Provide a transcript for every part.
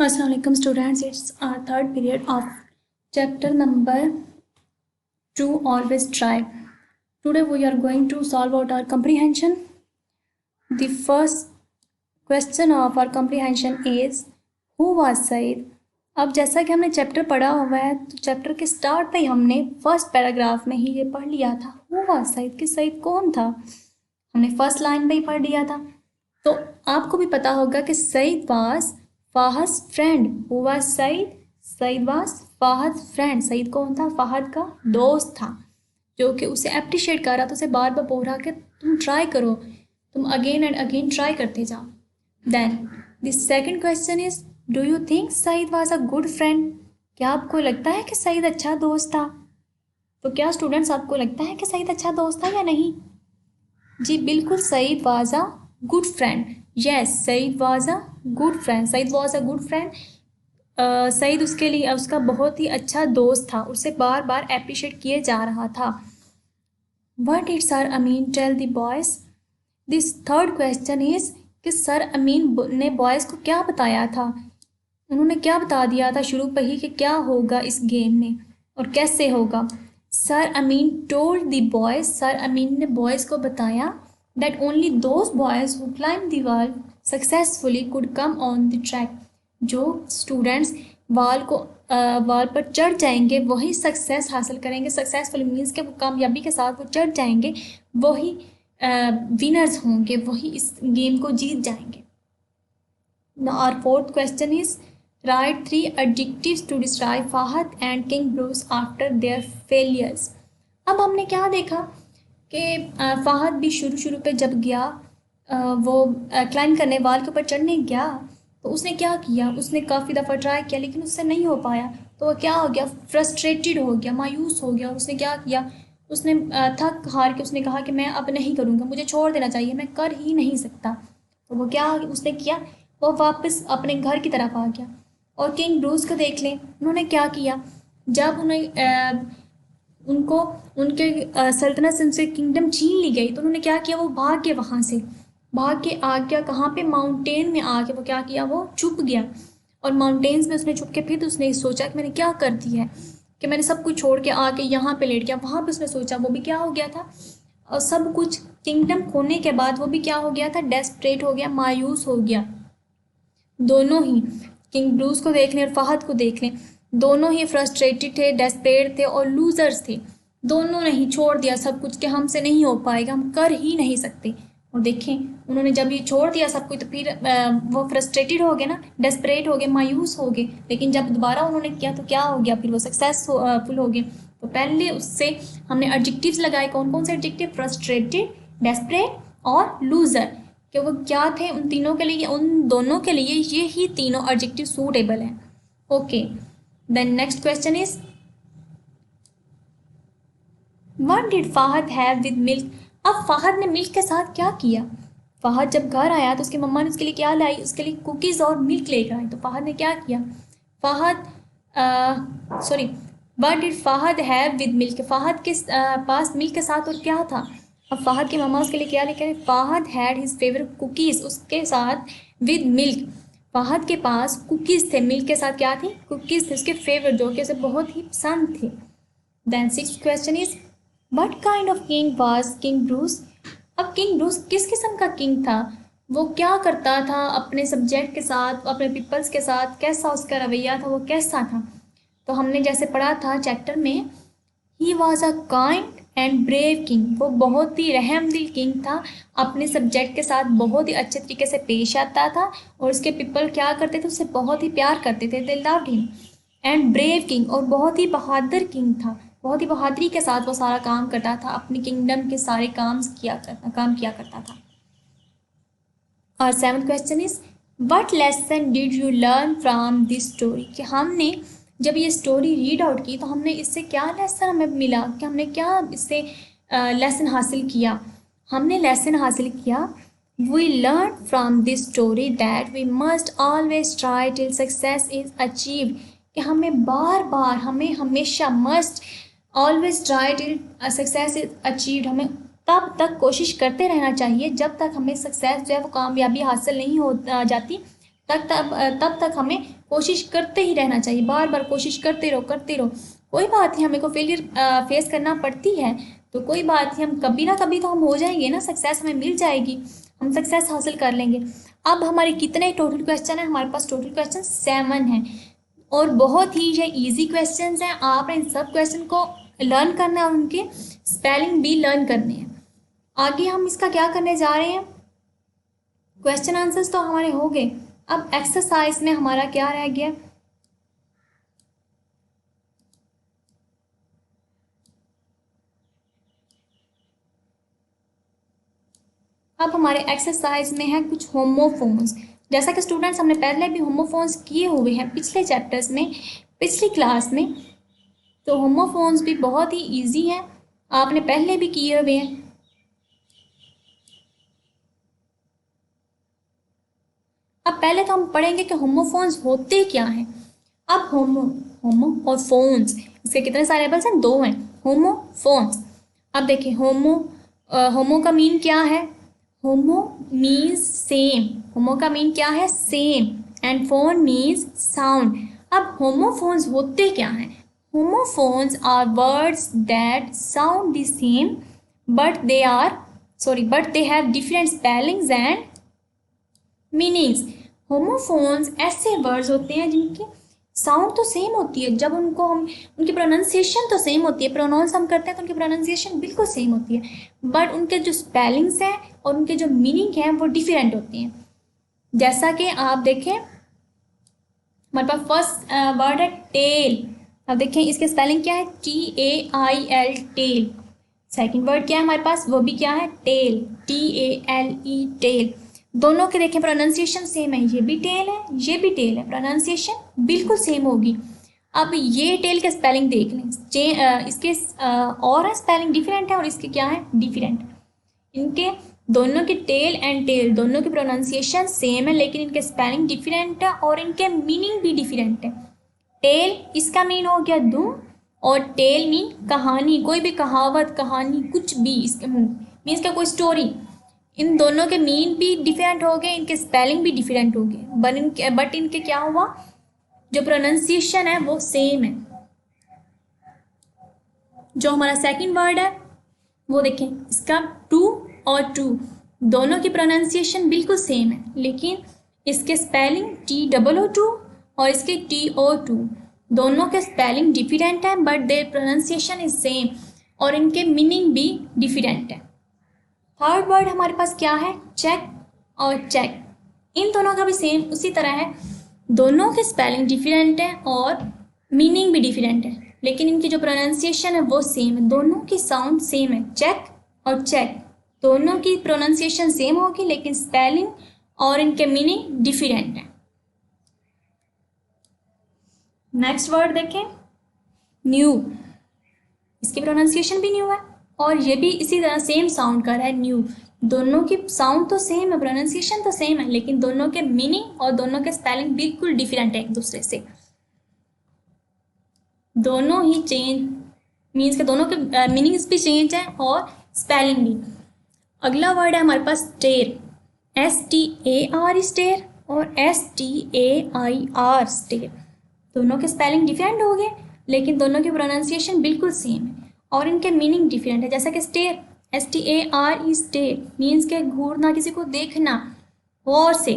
Assalamualaikum students, it's our third period of chapter number 2 always try. Today we are going to solve out our comprehension. The first question of our comprehension is who was Said. अब जैसा कि हमने chapter पढ़ा हुआ है तो chapter के start पे ही हमने फर्स्ट पैराग्राफ में ही ये पढ़ लिया था हु वाज सईद कि सईद कौन था। हमने फर्स्ट लाइन में ही पढ़ लिया था। तो आपको भी पता होगा कि Saeed was Fahad friend. Who was Saeed? Saeed was Fahad friend. Saeed कौन था? फाहद का दोस्त था जो कि उसे अप्रिशिएट कर रहा था, उसे बार बार बोल रहा कि तुम ट्राई करो, तुम अगेन एंड अगेन ट्राई करते जाओ। Then the second question is do you think Saeed was a good friend? क्या आपको लगता है कि सईद अच्छा दोस्त था? तो क्या स्टूडेंट्स आपको लगता है कि सईद अच्छा दोस्त था या नहीं? जी बिल्कुल, Saeed was a good friend. Yes, Saeed was a good friend. Saeed was a good friend. Saeed उसके लिए उसका बहुत ही अच्छा दोस्त था, उसे बार बार अप्रिशिएट किए जा रहा था। What did sir Amin tell the boys? This third question is कि सर अमीन ने बॉयज़ को क्या बताया था? उन्होंने क्या बता दिया था शुरू पर ही कि क्या होगा इस गेम में और कैसे होगा? Sir Amin told the boys, sir Amin ने बॉयज़ को बताया that only those boys who climbed the wall successfully could come on the track. जो स्टूडेंट्स वाल पर चढ़ जाएंगे वही सक्सेस हासिल करेंगे। सक्सेसफुल मीन्स के वो कामयाबी के साथ वो चढ़ जाएंगे, वही विनर्स होंगे, वही इस गेम को जीत जाएंगे। Now our fourth question is write 3 adjectives to describe Fahad and King Bruce after their failures. अब हमने क्या देखा कि फ़ाहद भी शुरू पे जब गया वो क्लाइंब करने वाल के ऊपर चढ़ने गया तो उसने क्या किया, उसने काफ़ी दफ़ा ट्राई किया लेकिन उससे नहीं हो पाया। तो वो क्या हो गया, फ्रस्ट्रेटेड हो गया, मायूस हो गया। और उसने क्या किया, उसने थक हार के उसने कहा कि मैं अब नहीं करूँगा, मुझे छोड़ देना चाहिए, मैं कर ही नहीं सकता। तो वो क्या उसने किया, वो वापस अपने घर की तरफ आ गया। और किंग ब्रूस को देख लें, उन्होंने क्या किया, जब उन्हें उनको उनके सल्तनत से उनसे किंगडम छीन ली गई तो उन्होंने क्या किया, वो भाग के वहाँ से भाग के आ गया। कहाँ पे? माउंटेन में आके वो क्या किया, वो छुप गया। और माउंटेन्स में उसने छुप के फिर उसने सोचा कि मैंने क्या कर दिया है कि मैंने सब कुछ छोड़ के आके यहाँ पे लेट गया। वहाँ पे उसने सोचा, वो भी क्या हो गया था, और सब कुछ किंगडम खोने के बाद वो भी क्या हो गया था, डेस्परेट हो गया, मायूस हो गया। दोनों ही, किंग ब्रूस को देख लें और फ़ाहद को देख लें, दोनों ही फ्रस्ट्रेटेड थे, डेस्परेट थे और लूजर्स थे। दोनों ने ही छोड़ दिया सब कुछ कि हमसे नहीं हो पाएगा, हम कर ही नहीं सकते। और देखें उन्होंने जब ये छोड़ दिया सब कुछ तो फिर वो फ्रस्ट्रेटेड हो गए ना, डेस्परेट हो गए, मायूस हो गए। लेकिन जब दोबारा उन्होंने किया तो क्या हो गया, फिर वो सक्सेसफुल हो गए। तो पहले उससे हमने एडजेक्टिव्स लगाए, कौन कौन से एडजेक्टिव? फ्रस्ट्रेटेड, डेस्परेट और लूजर। कि वो क्या थे, उन तीनों के लिए, उन दोनों के लिए ये ही तीनों एडजेक्टिव सूटेबल हैं। Okay, then next question is what did Fahad have with milk? अब फ़ाहद ने मिल्क के साथ क्या किया? फ़ाहद जब घर आया तो उसकी मम्मा ने उसके लिए क्या लाई, उसके लिए कुकीज़ और मिल्क लेकर आई। तो फ़ाहद ने क्या किया, what did Fahad have with milk? Fahadh के पास मिल्क के साथ और क्या था? अब फ़ाहद की मम्मा उसके लिए क्या लेकर आई? Fahad had his favourite cookies, उसके साथ विद मिल्क। फ़ाहद के पास कुकीज़ थे, मिल्क के साथ क्या थी, कुकीज़ थे उसके फेवरेट, जो कि उसे बहुत ही पसंद थे। Then sixth question is what kind of king was King Bruce? अब किंग ब्रूस किस किस्म का किंग था? वो क्या करता था अपने सब्जेक्ट के साथ, अपने पीपल्स के साथ, कैसा उसका रवैया था, वो कैसा था? तो हमने जैसे पढ़ा था चैप्टर में, he was a kind and brave king. वो बहुत ही रहमदिल किंग था, अपने सब्जेक्ट के साथ बहुत ही अच्छे तरीके से पेश आता था और उसके पीपल क्या करते थे, उससे बहुत ही प्यार करते थे, they loved him. And brave king, और बहुत ही बहादुर किंग था, बहुत ही बहादुरी के साथ वो सारा काम करता था, अपनी किंगडम के सारे काम किया करता था। और seventh question is what lesson did you learn from this story? कि हमने जब ये स्टोरी रीड आउट की तो हमने इससे क्या लेसन हमें मिला, कि हमने क्या इससे लेसन हासिल किया? हमने लेसन हासिल किया, we learn from this story that we must always try till success is achieved. कि हमें बार बार, हमें हमेशा, must always try till success is achieved, हमें तब तक कोशिश करते रहना चाहिए जब तक हमें सक्सेस जो है वो कामयाबी हासिल नहीं हो जाती, तब तक हमें कोशिश करते ही रहना चाहिए, बार बार कोशिश करते रहो। कोई बात नहीं, हमें को फेलियर फेस करना पड़ती है तो कोई बात नहीं, हम कभी ना कभी तो हम हो जाएंगे ना, सक्सेस हमें मिल जाएगी, हम सक्सेस हासिल कर लेंगे। अब हमारे कितने टोटल क्वेश्चन है? हमारे पास टोटल क्वेश्चन 7 हैं और बहुत ही ये इजी क्वेश्चंस हैं। आपने इन सब क्वेश्चन को लर्न करना है और उनके स्पेलिंग भी लर्न करने हैं। आगे हम इसका क्या करने जा रहे हैं? क्वेश्चन आंसर्स तो हमारे हो गए, अब एक्सरसाइज में हमारा क्या रह गया? अब हमारे एक्सरसाइज में है कुछ होमोफोन्स। जैसा कि स्टूडेंट्स हमने पहले भी होमोफोन्स किए हुए हैं पिछले चैप्टर्स में, पिछली क्लास में, तो होमोफोन्स भी बहुत ही इजी हैं, आपने पहले भी किए हुए हैं। अब पहले तो हम पढ़ेंगे कि होमोफोन्स होते क्या हैं। अब होमो और फोन्स, इसके कितने सारे लेवल्स हैं? 2 हैं, होमोफोन्स। अब देखिए होमो का मीन क्या है? होमो मीन्स सेम, होमो का मीन क्या है? Same, and phone means sound. अब होमोफोन्स होते क्या हैं? Homophones are words that sound the same, but they have different spellings and meanings. Homophones ऐसे words होते हैं जिनकी साउंड तो सेम होती है, जब उनको हम उनकी प्रोनाउंसिएशन तो सेम होती है, प्रोनाउंस हम करते हैं तो उनकी प्रोनाउंसिएशन बिल्कुल सेम होती है, बट उनके जो स्पेलिंग्स हैं और उनके जो मीनिंग हैं वो डिफरेंट होते हैं। जैसा कि आप देखें, हमारे पास फर्स्ट वर्ड है टेल। अब देखें इसके स्पेलिंग क्या है? TAIL, tell. सेकंड वर्ड क्या है हमारे पास? वो भी क्या है? Tale, TALE, tale. दोनों के देखें प्रोनाउंसिएशन सेम है, ये भी टेल है, ये भी टेल है, प्रोनाउंसिएशन बिल्कुल सेम होगी। अब ये टेल के स्पेलिंग देख लें, इसके और स्पेलिंग डिफरेंट है और इसके क्या है? डिफरेंट। इनके दोनों के टेल एंड टेल दोनों की प्रोनाउंसिएशन सेम है, लेकिन इनके स्पेलिंग डिफरेंट है और इनके मीनिंग भी डिफरेंट है। टेल इसका मीन हो गया दुम, और टेल मीन कहानी, कोई भी कहावत, कहानी, कुछ भी, इसके मीन्स का कोई स्टोरी। इन दोनों के मीन भी डिफरेंट हो गए, इनके स्पेलिंग भी डिफरेंट हो गए, बट इनके क्या हुआ? जो प्रोनाउंसिएशन है वो सेम है। जो हमारा सेकंड वर्ड है वो देखें, इसका टू और टू दोनों की प्रोनाउंसिएशन बिल्कुल सेम है, लेकिन इसके स्पेलिंग TOO और इसके TO2 दोनों के स्पेलिंग डिफरेंट है, but their pronunciation is same, और इनके मीनिंग भी डिफरेंट है। थर्ड वर्ड हमारे पास क्या है? चेक और चेक। इन दोनों का भी सेम उसी तरह है, दोनों के स्पेलिंग डिफरेंट है और मीनिंग भी डिफरेंट है, लेकिन इनकी जो प्रोनाउंसिएशन है वो सेम है, दोनों की साउंड सेम है। चेक और चेक दोनों की प्रोनाउंसिएशन सेम होगी, लेकिन स्पेलिंग और इनके मीनिंग डिफरेंट है। नेक्स्ट वर्ड देखें, न्यू। इसकी प्रोनाउंसिएशन भी न्यू है और ये भी इसी तरह सेम साउंड कर रहा है, न्यू। दोनों की साउंड तो सेम है, प्रोनाउंसिएशन तो सेम है, लेकिन दोनों के मीनिंग और दोनों के स्पेलिंग बिल्कुल डिफरेंट है एक दूसरे से। दोनों ही चेंज मीन्स के दोनों के मीनिंग्स भी चेंज है और स्पेलिंग भी। अगला वर्ड है हमारे पास स्टेर, STAR स्टेर और STAIR स्टेर। दोनों के स्पेलिंग डिफरेंट हो गए, लेकिन दोनों की प्रोनाउंसिएशन बिल्कुल सेम है और इनके मीनिंग डिफरेंट है। जैसा कि स्टेर, STAR स्टेर मीन्स के घूरना, किसी को देखना गौर से,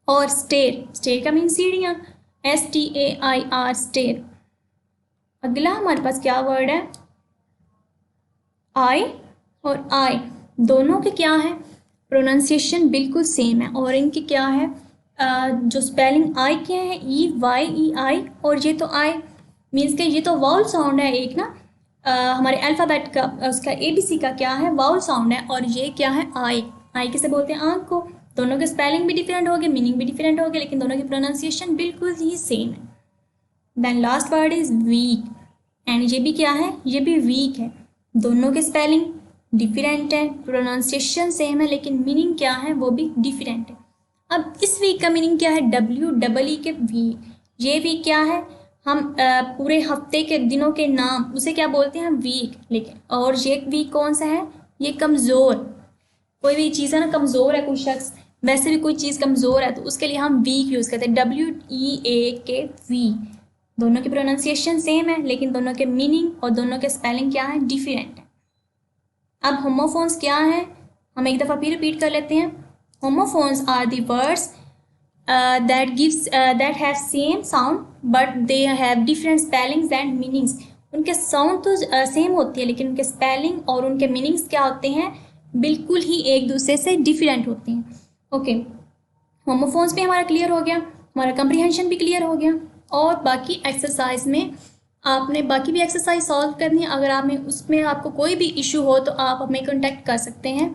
और स्टेर का मीन सीढ़ियाँ, STAIR स्टेर। अगला हमारे पास क्या वर्ड है? आई और आई दोनों के क्या है? प्रोनाउंसिएशन बिल्कुल सेम है और इनकी क्या है? जो स्पेलिंग आई क्या है? EYEI, और ये तो आई मीन्स के ये तो वाउल साउंड है एक ना, हमारे अल्फ़ाबेट का, उसका ABC का क्या है? वाउल साउंड है, और ये क्या है? आई किसे बोलते हैं? आँख को। दोनों के स्पेलिंग भी डिफरेंट हो गए, मीनिंग भी डिफरेंट हो गए, लेकिन दोनों की प्रोनाउंसिएशन बिल्कुल ही सेम है। Then last word is week, and ये भी क्या है? ये भी वीक है। दोनों के स्पेलिंग डिफरेंट है, प्रोनाउंसिएशन सेम है, लेकिन मीनिंग क्या है? वो भी डिफरेंट है। अब इस वीक का मीनिंग क्या है? WEE के वीक। ये वीक क्या है? हम पूरे हफ्ते के दिनों के नाम उसे क्या बोलते हैं? वीक। लेकिन और ये वीक कौन सा है? ये कमज़ोर, कोई भी चीज़ है ना कमज़ोर है कोई शख्स, वैसे भी कोई चीज़ कमज़ोर है तो उसके लिए हम वीक यूज़ करते हैं, WEAK, वी। दोनों की प्रोनाउंसिएशन सेम है लेकिन दोनों के मीनिंग और दोनों के स्पेलिंग क्या है, डिफरेंट है। अब होमोफोन्स क्या है, हम एक दफ़ा फिर रिपीट कर लेते हैं। Homophones are the words that have same sound but they have different spellings and meanings। उनके साउंड तो सेम होती है लेकिन उनके स्पेलिंग और उनके मीनिंग्स क्या होते हैं, बिल्कुल ही एक दूसरे से डिफरेंट होते हैं। ओके, होमोफोन्स भी हमारा क्लियर हो गया, हमारा कंप्रीहेंशन भी क्लियर हो गया। और बाकी एक्सरसाइज में आपने बाकी भी एक्सरसाइज सॉल्व करनी है। अगर आप में उसमें आपको कोई भी इशू हो तो आप हमें कॉन्टेक्ट कर सकते हैं।